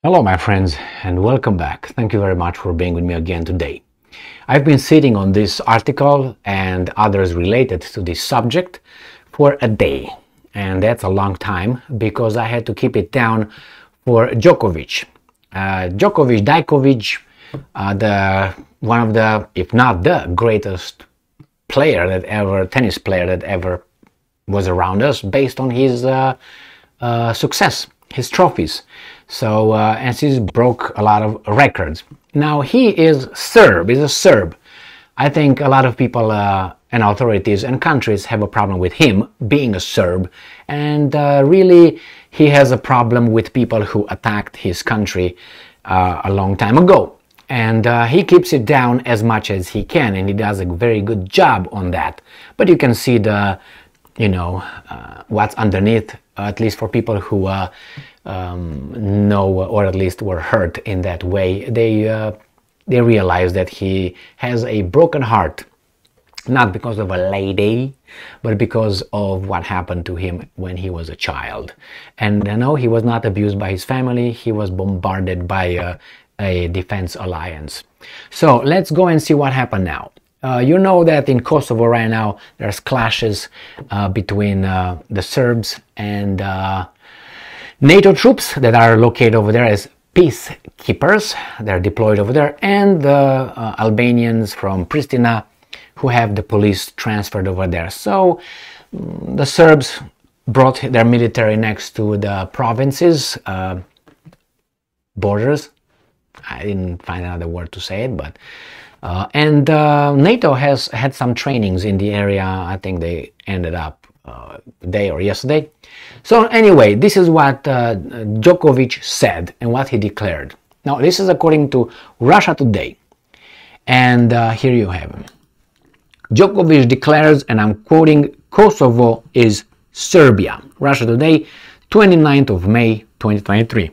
Hello my friends and welcome back. Thank you very much for being with me again today. I've been sitting on this article and others related to this subject for a day, and that's a long time because I had to keep it down for Djokovic. Djokovic, one of the, if not the greatest tennis player that ever was around us, based on his success, his trophies. So, and he's broke a lot of records. Now, he is Serb, he's a Serb. I think a lot of people and authorities and countries have a problem with him being a Serb. And really, he has a problem with people who attacked his country a long time ago. And he keeps it down as much as he can, and he does a very good job on that. But you can see the, what's underneath, at least for people who know or at least were hurt in that way. They realize that he has a broken heart, not because of a lady, but because of what happened to him when he was a child. And no, he was not abused by his family. He was bombarded by a defense alliance. So let's go and see what happened now. You know that in Kosovo right now there's clashes between the Serbs and NATO troops that are located over there as peacekeepers. They're deployed over there, and the Albanians from Pristina who have the police transferred over there. So the Serbs brought their military next to the provinces, borders. I didn't find another word to say it, but NATO has had some trainings in the area. I think they ended up today or yesterday. So anyway, this is what Djokovic said and what he declared. Now, this is according to Russia Today. And here you have him. Djokovic declares, and I'm quoting, "Kosovo is Serbia." Russia Today, 29th of May, 2023.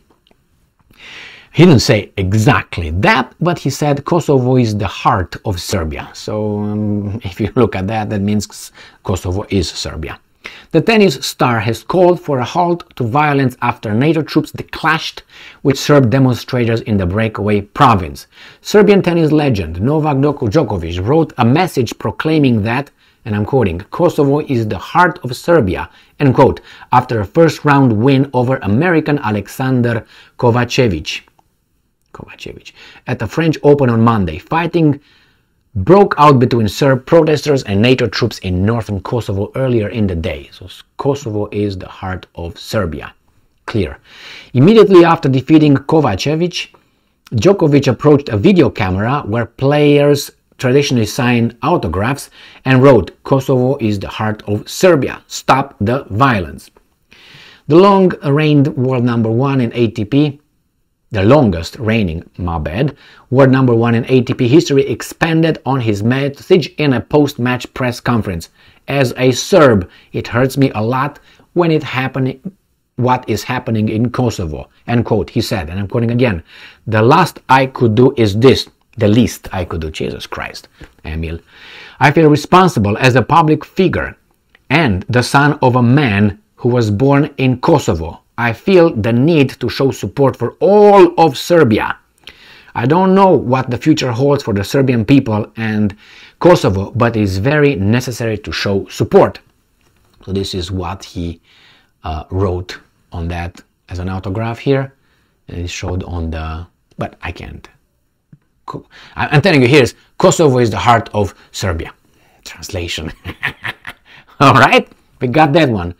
He didn't say exactly that, but he said Kosovo is the heart of Serbia. So if you look at that, that means Kosovo is Serbia. The tennis star has called for a halt to violence after NATO troops clashed with Serb demonstrators in the breakaway province. Serbian tennis legend Novak Djokovic wrote a message proclaiming that, and I'm quoting, "Kosovo is the heart of Serbia," end quote, after a first-round win over American Alexander Kovacevic at the French Open on Monday. Fighting broke out between Serb protesters and NATO troops in northern Kosovo earlier in the day. So Kosovo is the heart of Serbia. Clear. Immediately after defeating Kovacevic, Djokovic approached a video camera where players traditionally sign autographs and wrote, "Kosovo is the heart of Serbia. Stop the violence." The long-reigned world number one in ATP, the longest reigning, world number one in ATP history, expanded on his message in a post-match press conference. "As a Serb, it hurts me a lot when what is happening in Kosovo," end quote, he said, and I'm quoting again, "The least I could do is this. The least I could do." Jesus Christ, Emil. "I feel responsible as a public figure and the son of a man who was born in Kosovo. I feel the need to show support for all of Serbia. I don't know what the future holds for the Serbian people and Kosovo, but it is very necessary to show support." So this is what he wrote on that as an autograph here, and it showed on the, but I can't. I'm telling you, here's "Kosovo is the heart of Serbia." Translation. All right, we got that one.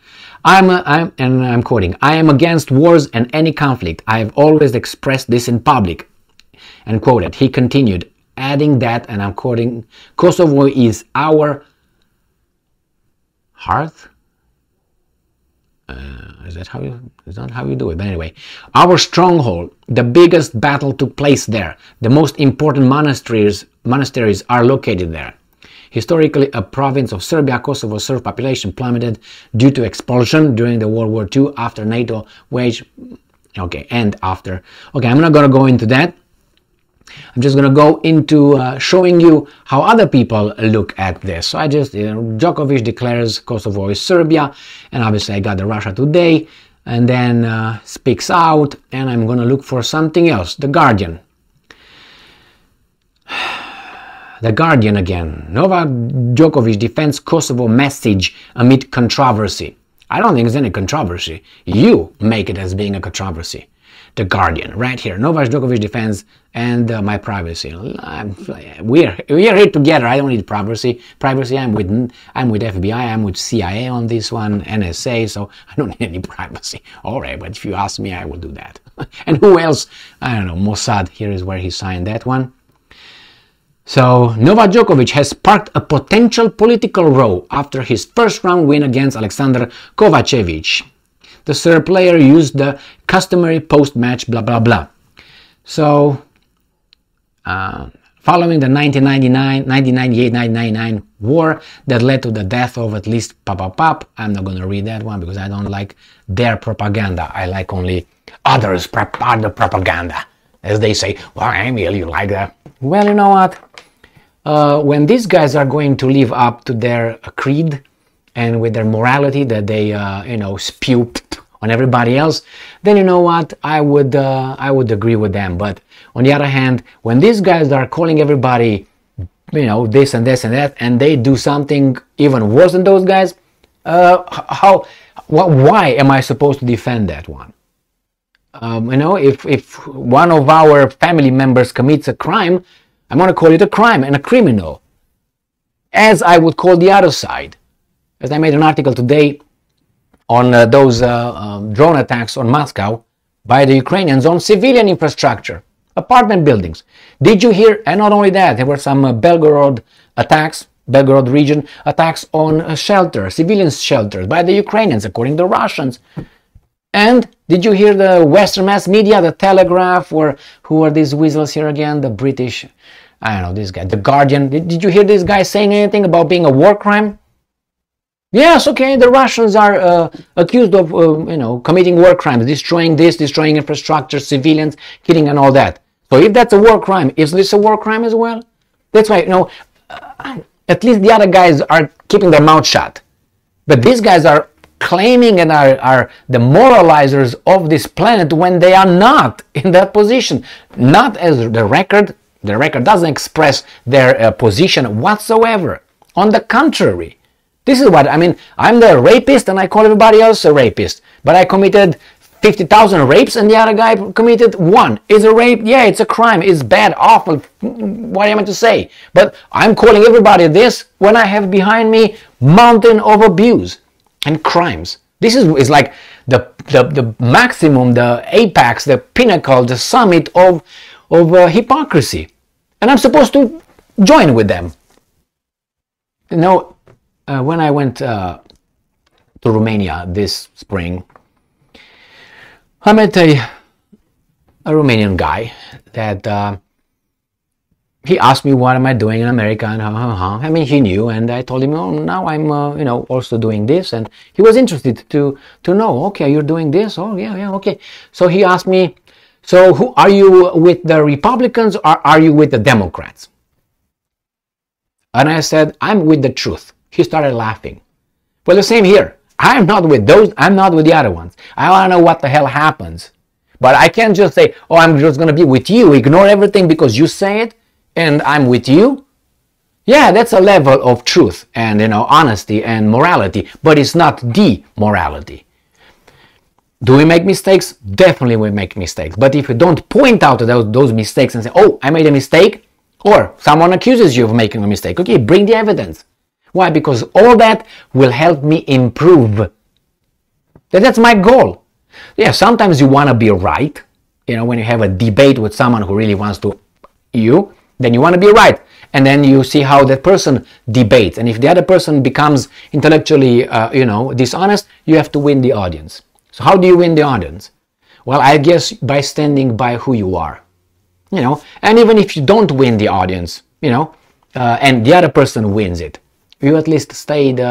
I'm quoting, "I am against wars and any conflict. I have always expressed this in public," and quoted. He continued, adding that, and I'm quoting, "Kosovo is our hearth." Is that how you do it? But anyway, "Our stronghold. The biggest battle took place there. The most important monasteries are located there. Historically a province of Serbia, Kosovo's Serb population plummeted due to expulsion during the World War II after NATO waged..." Okay, and after. Okay, I'm not going to go into that. I'm just going to go into showing you how other people look at this. So I just, Djokovic declares Kosovo is Serbia, and obviously I got the Russia Today and then speaks out, and I'm gonna look for something else. The Guardian. The Guardian again. Novak Djokovic defends Kosovo message amid controversy. I don't think there's any controversy. You make it as being a controversy. The Guardian, right here. Novak Djokovic defends and my privacy. We're here together. I don't need privacy. I'm with FBI. I'm with CIA on this one, NSA. So I don't need any privacy. All right, but if you ask me, I will do that. And who else? I don't know. Mossad. Here is where he signed that one. So, Novak Djokovic has sparked a potential political row after his first round win against Alexander Kovacevic. The Serb player used the customary post-match blah blah blah. So, following the 1998-1999 war that led to the death of at least Pap, I'm not going to read that one because I don't like their propaganda. I like only others' propaganda. As they say, well, Emil, you like that? Well, you know what? When these guys are going to live up to their creed and with their morality that they, spew on everybody else, then you know what? I would agree with them. But on the other hand, when these guys are calling everybody, this and this and that, and they do something even worse than those guys, why am I supposed to defend that one? If one of our family members commits a crime, I'm going to call it a crime and a criminal, as I would call the other side. As I made an article today on those drone attacks on Moscow by the Ukrainians on civilian infrastructure, apartment buildings. Did you hear? And not only that, there were some Belgorod region attacks on shelters, civilian shelters by the Ukrainians, according to the Russians. And did you hear the Western mass media, the Telegraph, or who are these weasels here again? The British, I don't know, this guy, the Guardian. Did you hear this guy saying anything about being a war crime? Yes, okay, the Russians are accused of, committing war crimes, destroying infrastructure, civilians, killing and all that. So if that's a war crime, is this a war crime as well? That's why, at least the other guys are keeping their mouth shut. But these guys are claiming and are the moralizers of this planet when they are not in that position. Not as the record doesn't express their position whatsoever. On the contrary, this is what I mean. I'm the rapist and I call everybody else a rapist. But I committed 50,000 rapes and the other guy committed one. Is a rape? Yeah, it's a crime. It's bad, awful. What am I to say? But I'm calling everybody this when I have behind me mountain of abuse and crimes. This is like the maximum, the apex, the pinnacle, the summit of hypocrisy. And I'm supposed to join with them. When I went to Romania this spring, I met a Romanian guy that he asked me what am I doing in America, and I mean, he knew, and I told him, oh, now I'm also doing this, and he was interested to know, okay, you're doing this, oh yeah, okay. So he asked me, so who are you, with the Republicans or are you with the Democrats? And I said, I'm with the truth. He started laughing. Well, the same here. I'm not with those, I'm not with the other ones. I want to know what the hell happens. But I can't just say, oh, I'm just going to be with you, ignore everything because you say it, and I'm with you. Yeah, that's a level of truth and, honesty and morality, but it's not the morality. Do we make mistakes? Definitely we make mistakes. But if you don't point out those mistakes and say, oh, I made a mistake, or someone accuses you of making a mistake, okay, bring the evidence. Why? Because all that will help me improve. That's my goal. Yeah, sometimes you want to be right. When you have a debate with someone who really wants to then you want to be right. And then you see how that person debates. And if the other person becomes intellectually, dishonest, you have to win the audience. So how do you win the audience? Well, I guess by standing by who you are. And even if you don't win the audience, and the other person wins it, you at least stayed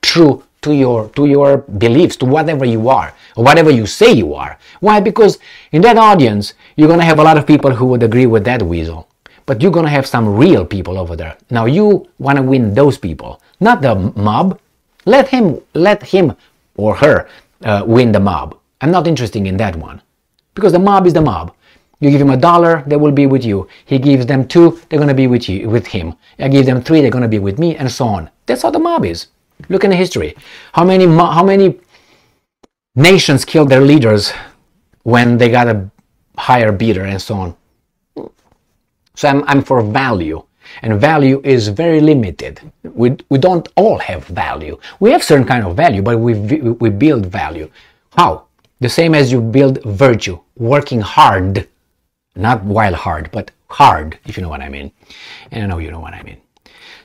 true to your beliefs, to whatever you are, or whatever you say you are. Why? Because in that audience, you're going to have a lot of people who would agree with that weasel. But you're going to have some real people over there. Now you want to win those people, not the mob. Let him or her win the mob. I'm not interested in that one, because the mob is the mob. You give him $1, they will be with you. He gives them 2, they're going to be with him. I give them 3, they're going to be with me, and so on. That's how the mob is. Look in the history. How many nations killed their leaders when they got a higher bidder and so on? So I'm for value, and value is very limited. We don't all have value. We have certain kind of value, but we build value. How? The same as you build virtue, working hard. Not wild hard, but hard, if you know what I mean. And I know you know what I mean.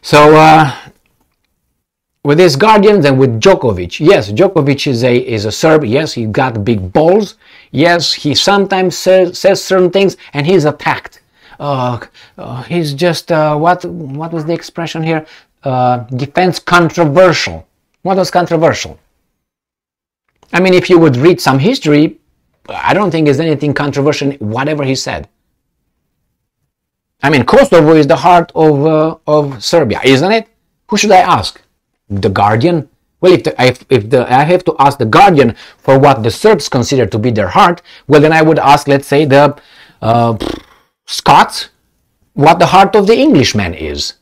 So, with these Guardians and with Djokovic, yes, Djokovic is a Serb. Yes, he got big balls. Yes, he sometimes says certain things, and he's attacked. He's just, what was the expression here? Defense controversial. What was controversial? I mean, if you would read some history, I don't think there's anything controversial in whatever he said. I mean, Kosovo is the heart of Serbia, isn't it? Who should I ask? The Guardian? Well, if I have to ask the Guardian for what the Serbs consider to be their heart, well, then I would ask, let's say, the Scots what the heart of the Englishman is.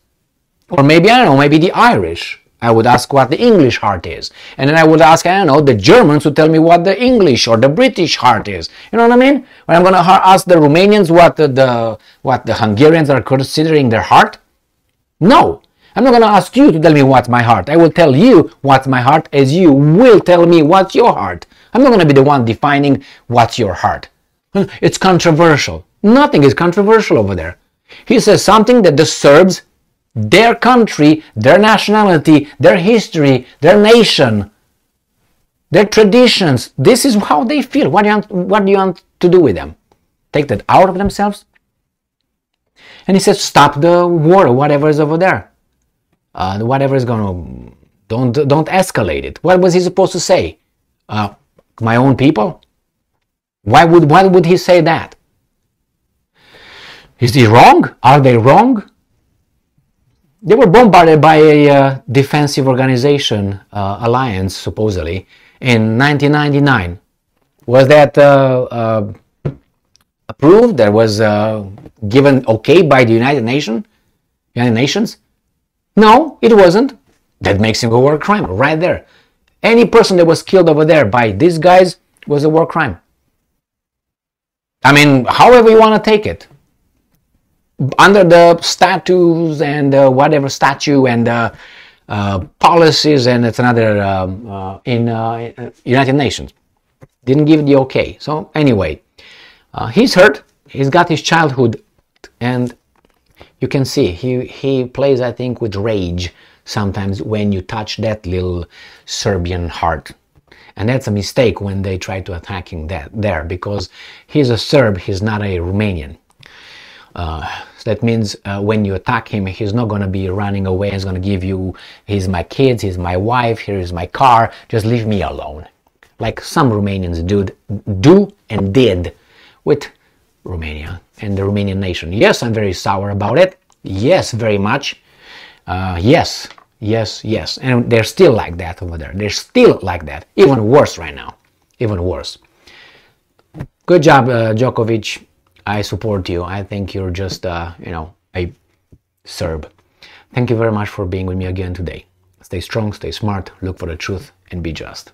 Or maybe, I don't know, maybe the Irish. I would ask what the English heart is. And then I would ask, I don't know, the Germans to tell me what the English or the British heart is. You know what I mean? When I'm going to ask the Romanians what the Hungarians are considering their heart? No. I'm not going to ask you to tell me what's my heart. I will tell you what's my heart as you will tell me what's your heart. I'm not going to be the one defining what's your heart. It's controversial. Nothing is controversial over there. He says something that the Serbs, their country, their nationality, their history, their nation, their traditions, this is how they feel. What do you want to do with them? Take that out of themselves? And he says, stop the war or whatever is over there. Whatever is going to, don't escalate it. What was he supposed to say? My own people? Why would he say that? Is he wrong? Are they wrong? They were bombarded by a defensive organization, alliance, supposedly, in 1999. Was that approved? That was given okay by the United Nations? No, it wasn't. That makes him a war crime right there. Any person that was killed over there by these guys was a war crime. I mean, however you want to take it. Under the statutes and whatever statute and policies, and it's another in United Nations didn't give the okay. So anyway, he's hurt. He's got his childhood, and you can see he plays, I think, with rage sometimes when you touch that little Serbian heart. And that's a mistake when they try to attack him there, because he's a Serb, he's not a Romanian. So that means when you attack him, he's not going to be running away. He's going to give you, he's my kids, he's my wife, here is my car, just leave me alone. Like some Romanians do and did with Romania and the Romanian nation. Yes, I'm very sour about it. Yes, very much. Yes. And they're still like that over there. They're still like that. Even worse right now. Even worse. Good job, Djokovic. I support you. I think you're just, a Serb. Thank you very much for being with me again today. Stay strong, stay smart, look for the truth, and be just.